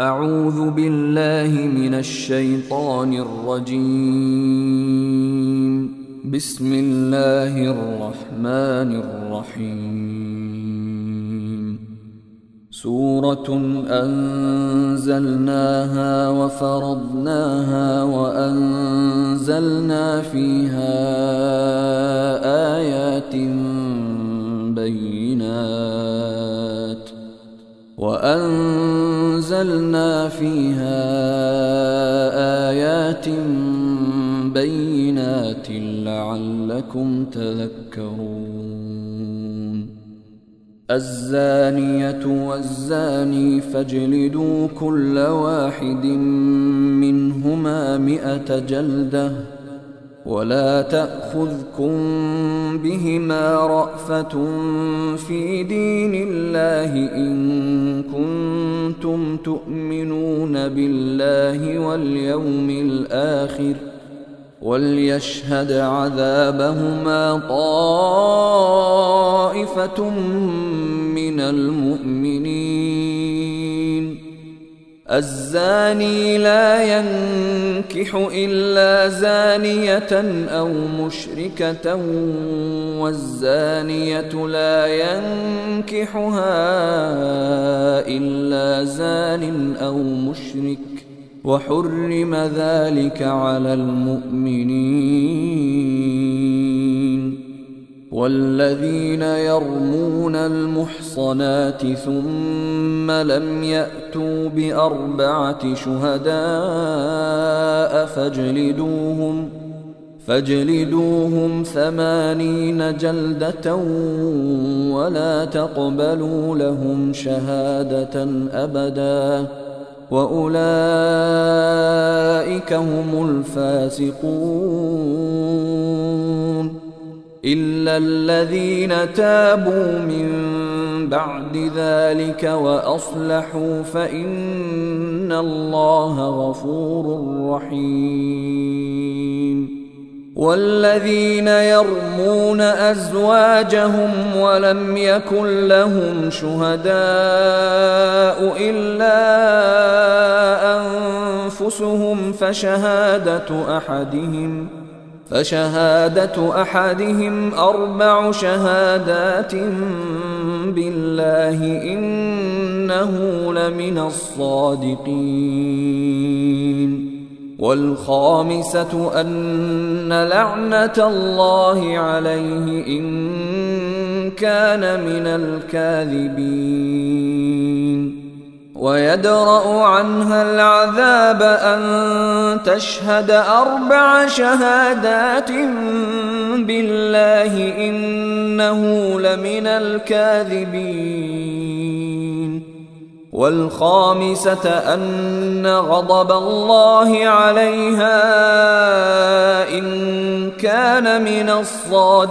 أعوذ بالله من الشيطان الرجيم. بسم الله الرحمن الرحيم. سورة أنزلناها وفرضناها وأنزلنا فيها آيات بينات لعلكم تذكرون. الزانية والزاني فاجلدوا كل واحد منهما 100 جلدة ولا تأخذكم بهما رأفة في دين الله إن كنتم تؤمنون بالله واليوم الآخر وليشهد عذابهما طائفة من المؤمنين. الزاني لا ينكح إلا زانية أو مشركة والزانية لا ينكحها إلا زان أو مشرك وحرم ذلك على المؤمنين. والذين يرمون المحصنات ثم لم يأتوا ب4 شهداء فاجلدوهم 80 جلدة ولا تقبلوا لهم شهادة أبدا وأولئك هم الفاسقون. إلا الذين تابوا من بعد ذلك وأصلحوا فإن الله غفور رحيم. والذين يرمون أزواجهم ولم يكن لهم شهداء إلا أنفسهم فشهادة أحدهم 4 شهادات بالله إنه لمن الصادقين. والخامسة أن لعنة الله عليه إن كان من الكاذبين. ويدرأ عنها العذاب أن تشهد 4 شهادات بالله إنه لمن الكاذبين. والخامسة أن غضب الله عليها إن كان من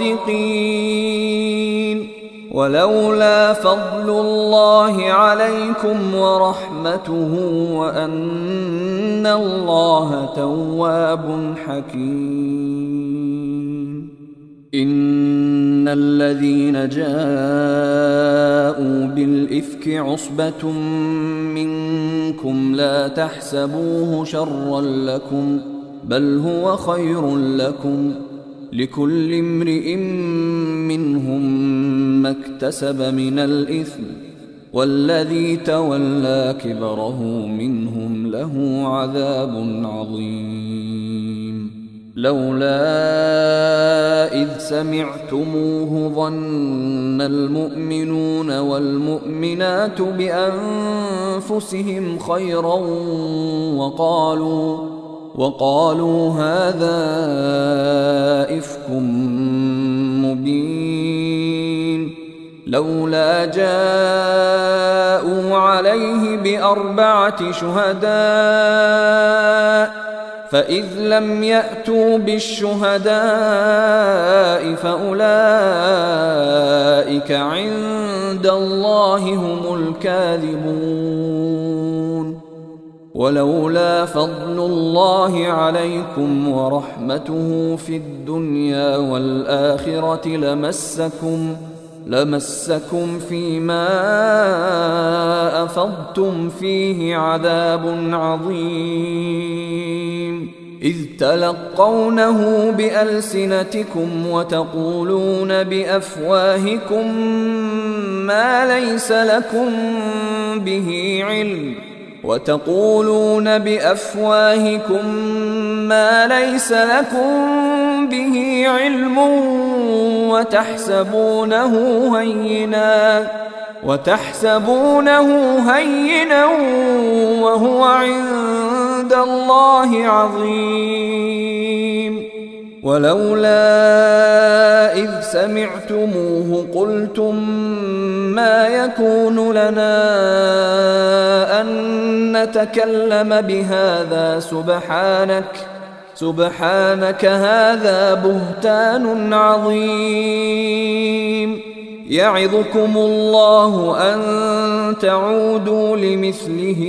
الصادقين. ولولا فضل الله عليكم ورحمته وأن الله تواب حكيم. إن الذين جاءوا بالإفك عصبة منكم لا تحسبوه شرا لكم بل هو خير لكم لكل امرئ منهم ما اكتسب من الإثم والذي تولى كبره منهم له عذاب عظيم. لولا إذ سمعتموه ظن المؤمنون والمؤمنات بأنفسهم خيرا وقالوا هذا إفك مبين. لولا جاءوا عليه ب4 شهداء فإذ لم يأتوا بالشهداء فأولئك عند الله هم الكاذبون. ولولا فضل الله عليكم ورحمته في الدنيا والآخرة لمسكم فيما أفضتم فيه عذاب عظيم إذ تلقونه بألسنتكم وتقولون بأفواهكم ما ليس لكم به علم وتحسبونه هينا وهو عند الله عظيم ولولا إذ سمعتموه قلتم ما يكون لنا أن نتكلم بهذا سبحانك هذا بهتان عظيم يعظكم الله أن تعودوا لمثله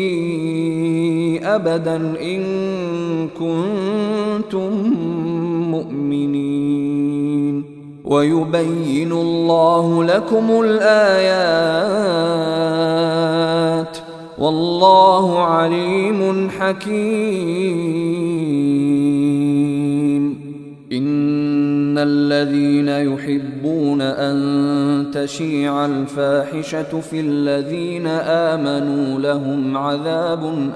أبدا إن كنتم مؤمنين ويبين الله لكم الآيات والله عليم حكيم إن الذين يحبون أن تشيع الفاحشة في الذين آمنوا لهم عذاب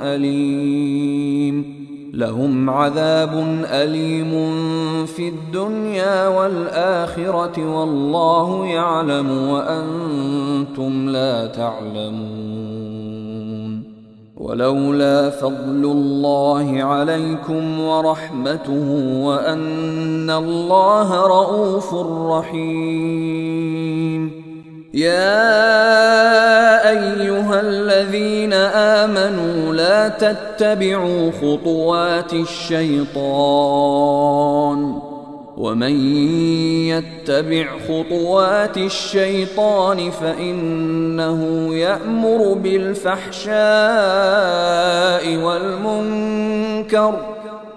أليم في الدنيا والآخرة والله يعلم وأنتم لا تعلمون ولولا فضل الله عليكم ورحمته وأن الله رؤوف رحيم يا أيها الذين آمنوا لا تتبعوا خطوات الشيطان ومن يتبع خطوات الشيطان فإنه يأمر بالفحشاء والمنكر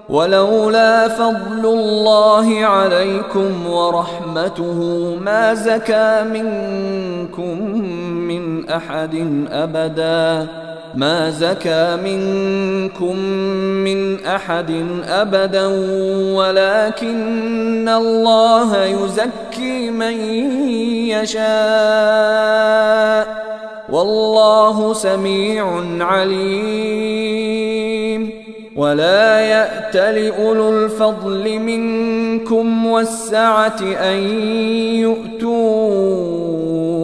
ولولا فضل الله عليكم ورحمته ما زكى منكم من أحد أبدا ولكن الله يزكي من يشاء والله سميع عليم ولا يأتل أولو الفضل منكم والسعة أن يؤتوا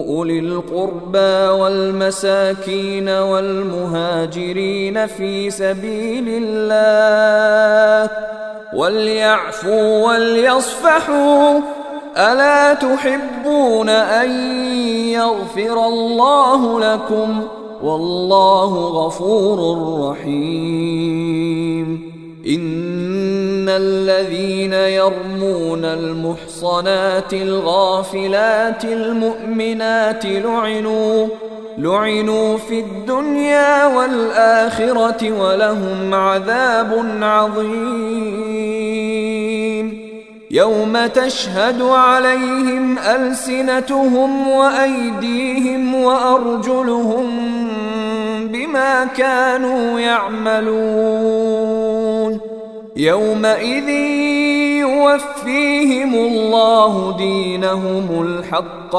أولي القربى والمساكين والمهاجرين في سبيل الله وليعفوا وليصفحوا ألا تحبون أن يغفر الله لكم والله غفور رحيم إن الذين يرمون المحصنات الغافلات المؤمنات لعنوا في الدنيا والآخرة ولهم عذاب عظيم يوم تشهد عليهم ألسنتهم وأيديهم وأرجلهم بما كانوا يعملون يومئذ يوفيهم الله دينهم الحق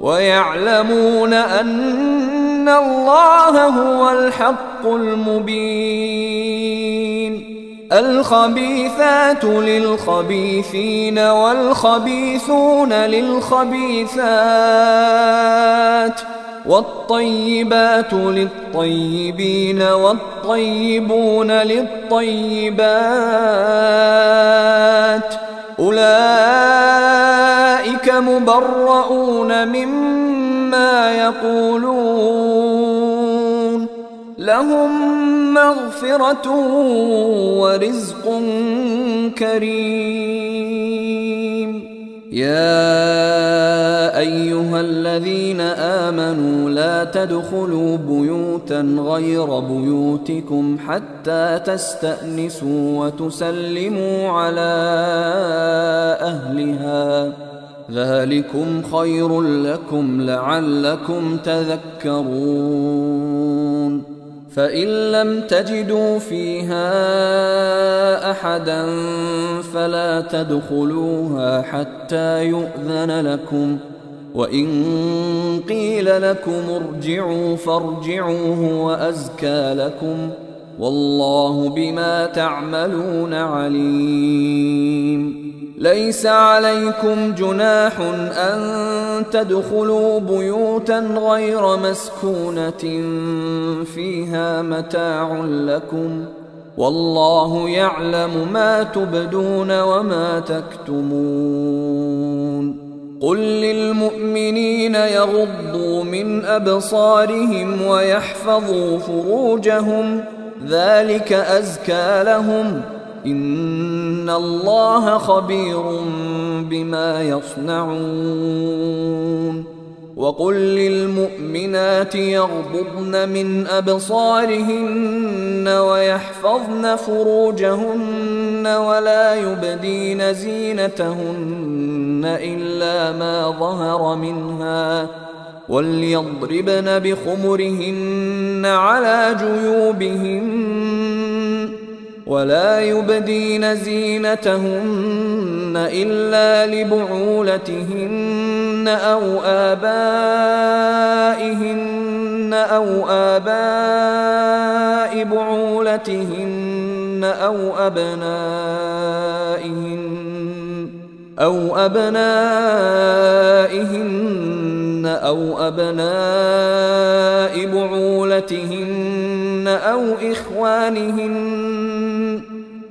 ويعلمون أن الله هو الحق المبين الخبيثات للخبيثين والخبيثون للخبيثات والطيبات للطيبين والطيبون للطيبات أولئك مبرؤون مما يقولون لهم مغفرة ورزق كريم يا أيها الذين آمنوا لا تدخلوا بيوتا غير بيوتكم حتى تستأنسوا وتسلموا على أهلها ذلكم خير لكم لعلكم تذكرون فإن لم تجدوا فيها أحدا فلا تدخلوها حتى يؤذن لكم وإن قيل لكم ارجعوا فارجعوا هو أزكى لكم والله بما تعملون عليم ليس عليكم جناح أن تدخلوا بيوتا غير مسكونة فيها متاع لكم والله يعلم ما تبدون وما تكتمون قل للمؤمنين يغضوا من أبصارهم ويحفظوا فروجهم ذلك أزكى لهم إن الله خبير بما يصنعون وقل للمؤمنات يغضضن من أبصارهن ويحفظن فروجهن ولا يبدين زينتهن إلا ما ظهر منها وليضربن بخمرهن على جيوبهن ولا يبدين زينتهن إلا لبعولتهن أو آباء بعولتهن أو أبنائهن أو أبناء بعولتهن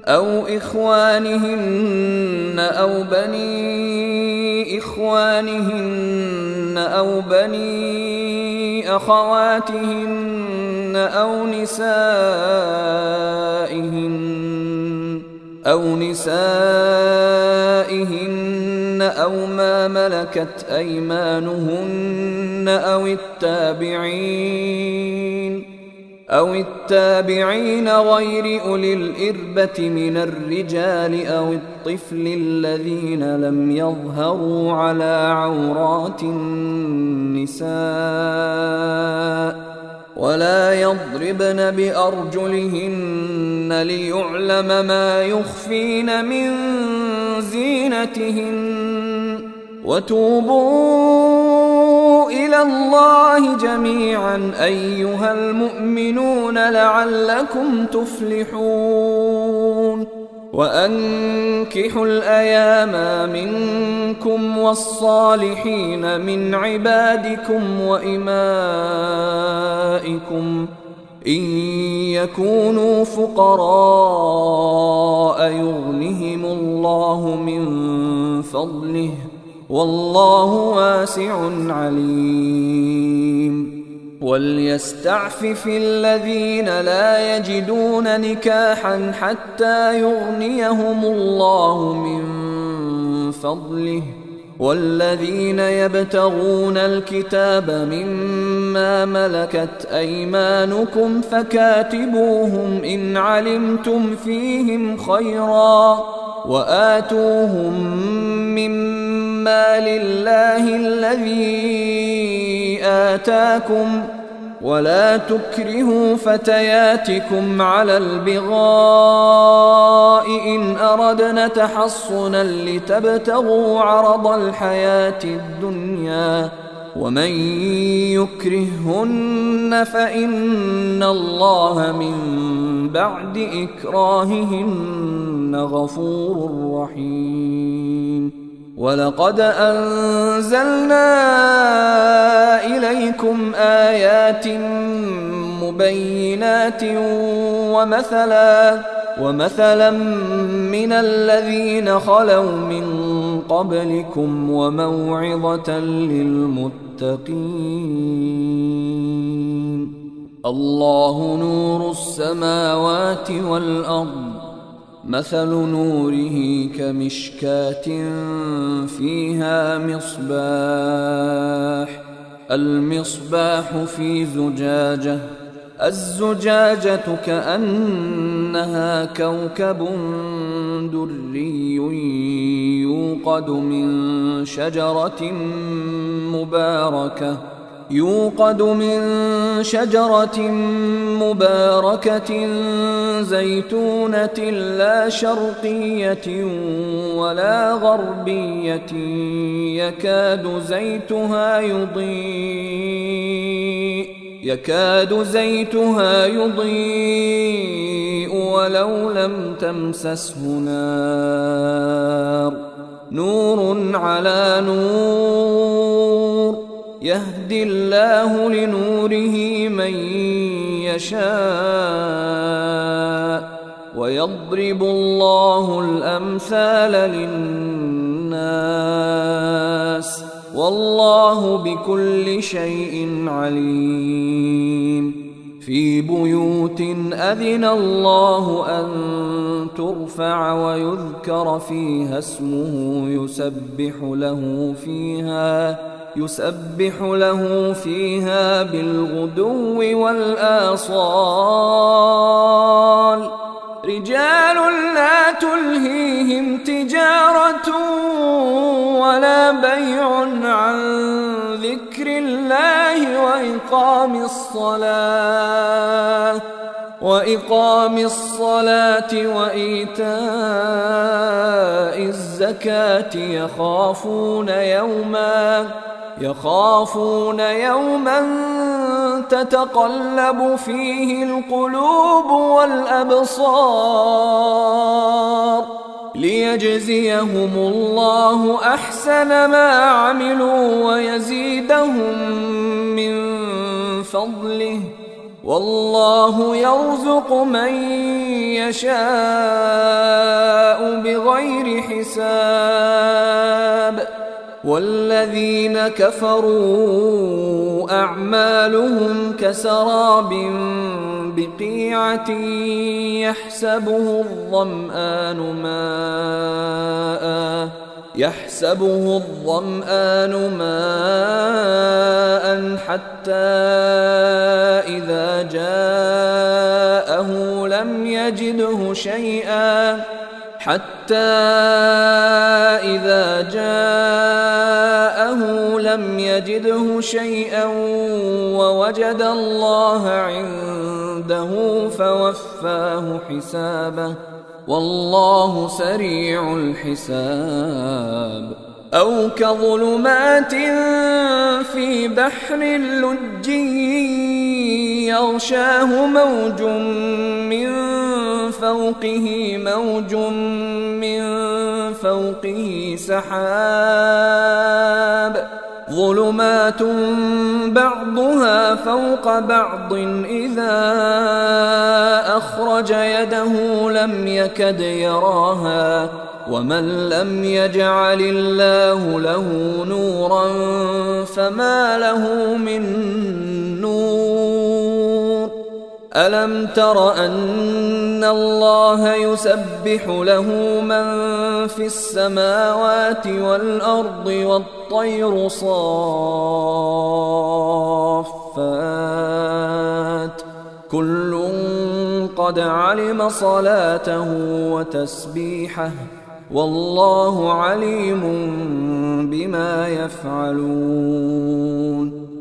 أو إخوانهن أو بني إخوانهن أو بني أخواتهن أو نسائهن أو ما ملكت أيمانهن أو التابعين غير أولي الإربة من الرجال أو الطفل الذين لم يظهروا على عورات النساء ولا يضربن بأرجلهن ليعلم ما يخفين من زينتهن وتوبوا إلى الله جميعا أيها المؤمنون لعلكم تفلحون وأنكحوا الأيام منكم والصالحين من عبادكم وإمائكم إن يكونوا فقراء يغنهم الله من فضله والله واسع عليم وليستعفف الذين لا يجدون نكاحا حتى يغنيهم الله من فضله والذين يبتغون الكتاب مما ملكت أيمانكم فكاتبوهم إن علمتم فيهم خيرا وآتوهم مما لله الذي آتاكم ولا تكرهوا فتياتكم على البغاء إن أردنا تحصنا لتبتغوا عرض الحياة الدنيا ومن يكرههن فإن الله من بعد إكراههن غفور رحيم ولقد أنزلنا إليكم آيات مبينات ومثلا من الذين خلوا من قبلكم وموعظة للمتقين الله نور السماوات والأرض مثل نوره كمشكاة فيها مصباح، المصباح في زجاجة، الزجاجة كأنها كوكب دري يوقد من شجرة مباركة زيتونة لا شرقية ولا غربية يكاد زيتها يضيء ولو لم تمسسه نار، نور على نور، يهدي الله لنوره من يشاء ويضرب الله الأمثال للناس والله بكل شيء عليم. في بيوت أذن الله أن ترفع ويذكر فيها اسمه يسبح له فيها بالغدو والآصال، رجال لا تلهيهم تجارة ولا بيع عن ذكر الله وإقام الصلاة وإيتاء الزكاة يخافون يوما تتقلب فيه القلوب والأبصار، ليجزيهم الله أحسن ما عملوا ويزيدهم من فضله، والله يرزق من يشاء بغير حساب. والذين كفروا أعمالهم كسراب بقيعة يحسبه الظمآن ماء حتى إذا جاءه لم يجده شيئا ووجد الله عنده فوفاه حسابه، والله سريع الحساب. أو كظلمات في بحر لجي يغشاه موج من فوقه سحاب، ظلمات بعضها فوق بعض إذا أخرج يده لم يكد يراها، ومن لم يجعل الله له نورا فما له من نور. ألم تر أن الله يسبح له من في السماوات والأرض والطير صافات، كل قد علم صلاته وتسبيحه، والله عليم بما يفعلون.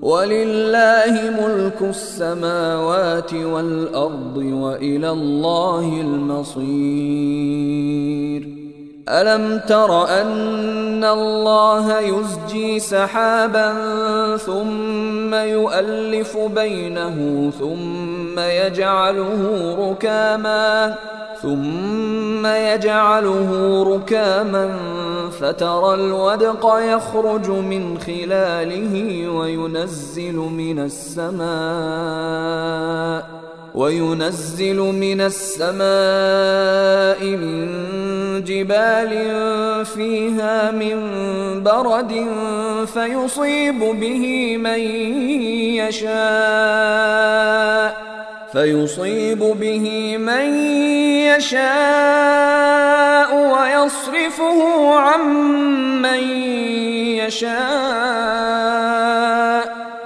ولله ملك السماوات والأرض وإلى الله المصير. ألم تر أن الله يزجي سحابا ثم يؤلف بينه ثم يجعله ركاما فترى الودق يخرج من خلاله وينزل من السماء من جبال فيها من برد فيصيب به من يشاء فيصيب به من يشاء ويصرفه عن من يشاء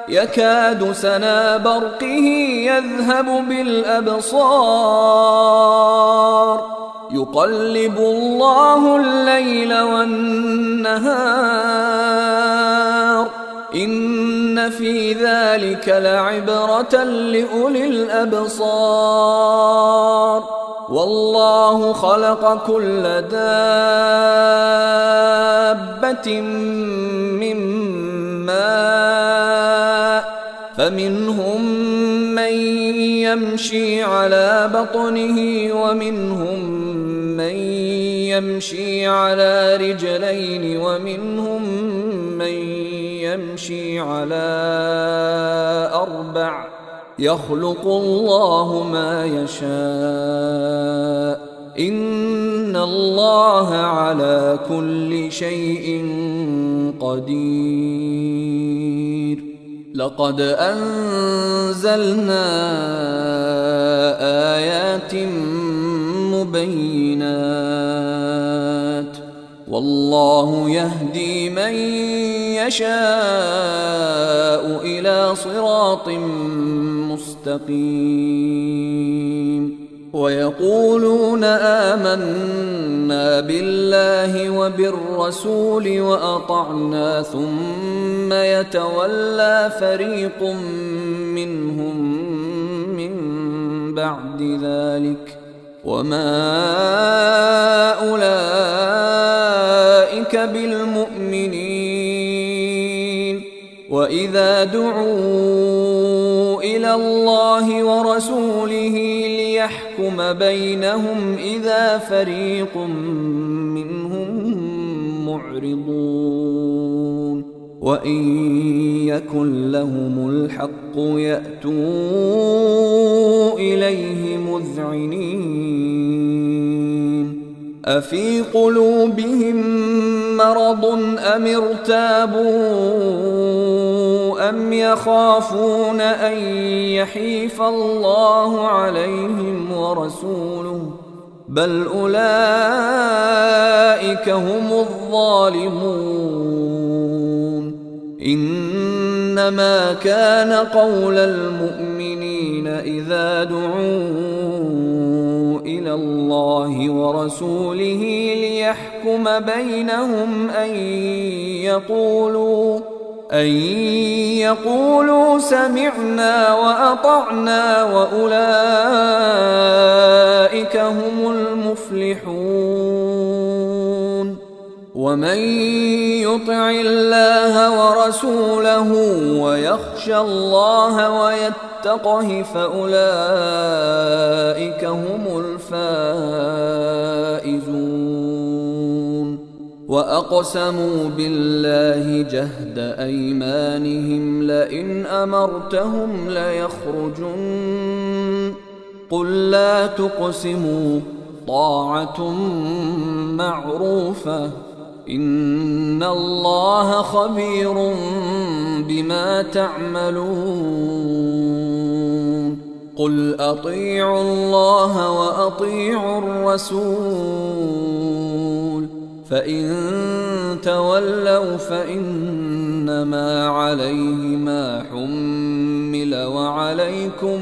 يكاد سنا برقه يذهب بالأبصار يقلب الله الليل والنهار إن في ذلك لعبرة لأولي الأبصار والله خلق كل دابة من ماء فمنهم من يمشي على بطنه ومنهم من يمشي على رجلين ومنهم من يمشي على أربع يخلق الله ما يشاء إن الله على كل شيء قدير لقد أنزلنا آيات مبينات والله يهدي من يشاء إلى صراط مستقيم ويقولون آمنا بالله وبالرسول وأطعنا ثم يتولى فريق منهم من بعد ذلك وما أولئك بالمؤمنين وإذا دعوا إلى الله ورسوله ليحكم بينهم إذا فريق منهم معرضون وإن يكن لهم الحق يأتوا إليه مذعنين أفي قلوبهم مرض أم ارتابوا أم يخافون أن يحيف الله عليهم ورسوله بل أولئك هم الظالمون إنما كان قول المؤمنين إذا دعوا إلى الله ورسوله ليحكم بينهم أن يقولوا سمعنا وأطعنا وأولئك هم المفلحون ومن يطع الله ورسوله ويخشى الله ويتقه فأولئك هم الفائزون وأقسموا بالله جهد أيمانهم لئن أمرتهم ليخرجن قل لا تقسموا طاعة معروفة إن الله خبير بما تعملون قل أطيعوا الله وأطيعوا الرسول فإن تولوا فإنما عليه ما حمل وعليكم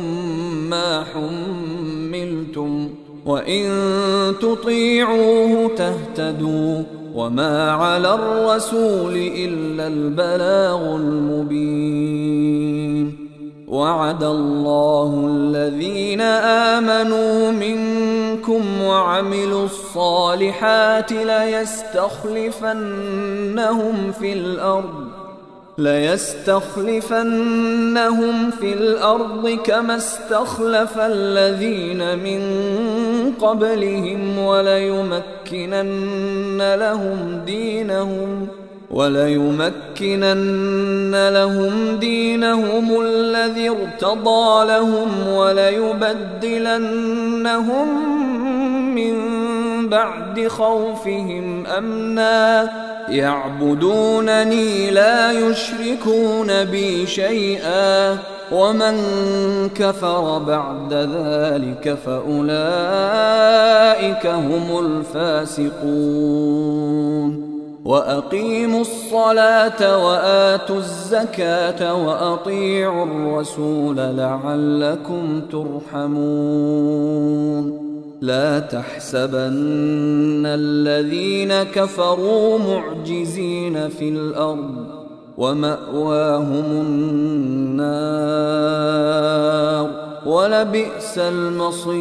ما حملتم وإن تطيعوه تهتدوا وما على الرسول إلا البلاغ المبين وعد الله الذين آمنوا منكم وعملوا الصالحات ليستخلفنهم في الأرض كما استخلف الذين من قبلهم وليمكنن لهم دينهم الذي ارتضى لهم وليبدلنهم من بعد خوفهم أمنا يعبدونني لا يشركون بي شيئا ومن كفر بعد ذلك فأولئك هم الفاسقون وأقيموا الصلاة وآتوا الزكاة وأطيعوا الرسول لعلكم ترحمون لا تحسبن الذين كفروا معجزين في الأرض ومأواهم النار ولبئس المصير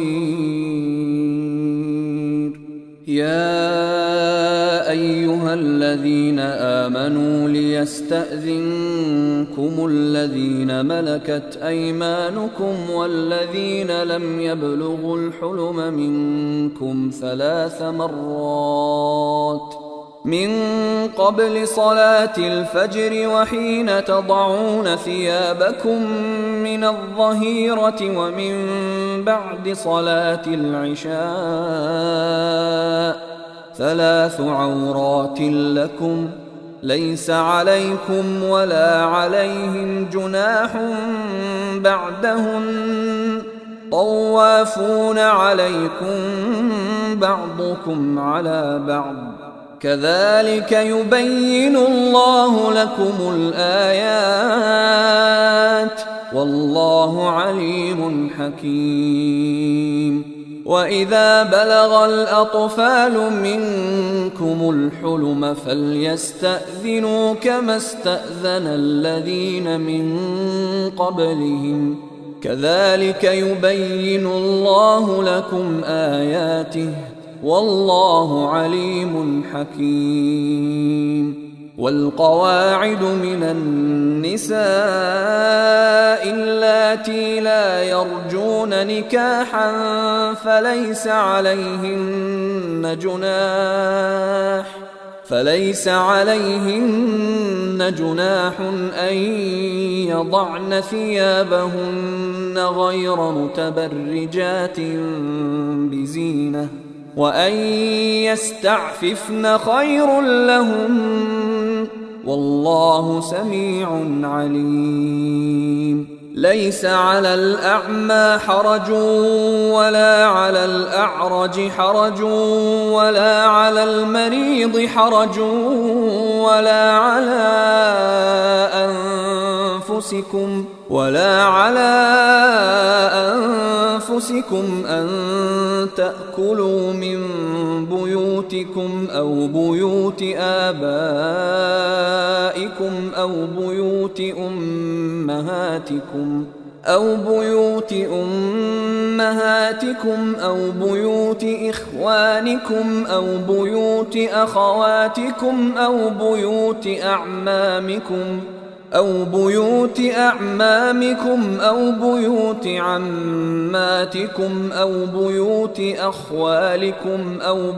يا أيها الذين آمنوا ليستأذنكم الذين ملكت أيمانكم والذين لم يبلغوا الحلم منكم 3 مرات من قبل صلاة الفجر وحين تضعون ثيابكم من الظهيرة ومن بعد صلاة العشاء 3 عورات لكم ليس عليكم ولا عليهم جناح بعدهن طوافون عليكم بعضكم على بعض كذلك يبين الله لكم الآيات والله عليم حكيم وإذا بلغ الأطفال منكم الحلم فليستأذنوا كما استأذن الذين من قبلهم كذلك يبين الله لكم آياته والله عليم حكيم والقواعد من النساء اللاتي لا يرجون نكاحا فليس عليهن جناح أن يضعن ثيابهن غير متبرجات بزينة وأن يستعففن خير لهم والله سميع عليم ليس على الأعمى حرج ولا على الأعرج حرج ولا على المريض حرج ولا على أنفسكم أن تأكلوا من بيوتكم أو بيوت آبائكم أو بيوت أمهاتكم أو بيوت إخوانكم أو بيوت أخواتكم أو بيوت أعمامكم أو بيوت عماتكم أو بيوت أخوالكم أو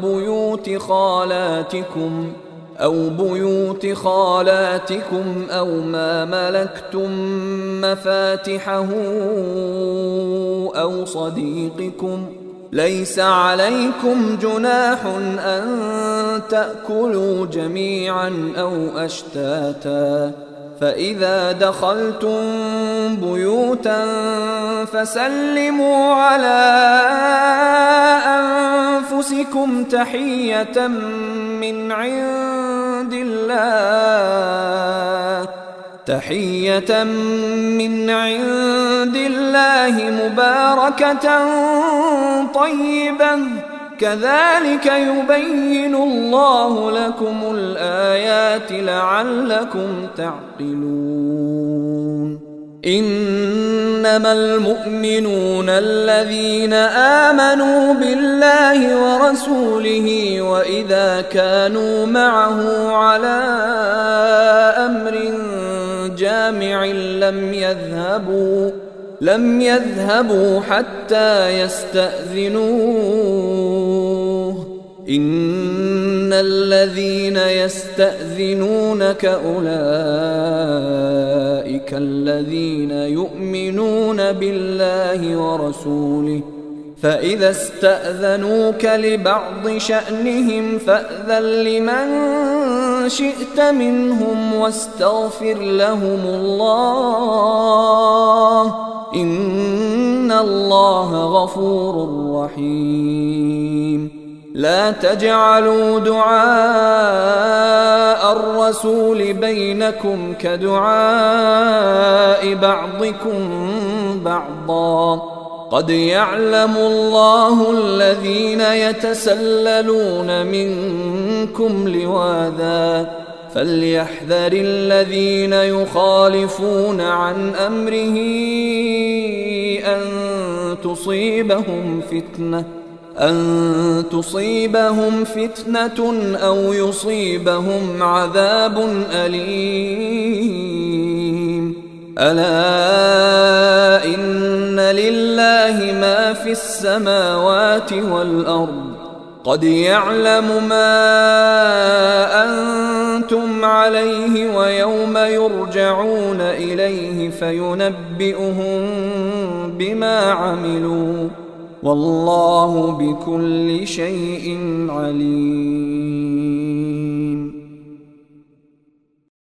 بيوت خالاتكم أو ما ملكتم مفاتحه أو صديقكم ليس عليكم جناح أن تأكلوا جميعا أو أشتاتا فإذا دخلتم بيوتا فسلموا على أنفسكم تحية من عند الله مباركة طيبة كذلك يبين الله لكم الآيات لعلكم تعقلون إنما المؤمنون الذين آمنوا بالله ورسوله وإذا كانوا معه على أمر جامع لم يذهبوا حتى يستأذنوه إن الذين يستأذنونك أولئك الذين يؤمنون بالله ورسوله فإذا استأذنوك لبعض شأنهم فأذن لمن شئت منهم واستغفر لهم الله إن الله غفور رحيم. لا تجعلوا دعاء الرسول بينكم كدعاء بعضكم بعضا قد يعلم الله الذين يتسللون منكم لواذا فليحذر الذين يخالفون عن أمره أن تصيبهم فتنة أو يصيبهم عذاب أليم. ألا إن لله ما في السماوات والأرض قد يعلم ما أنتم عليه ويوم يرجعون إليه فينبئهم بما عملوا والله بكل شيء عليم.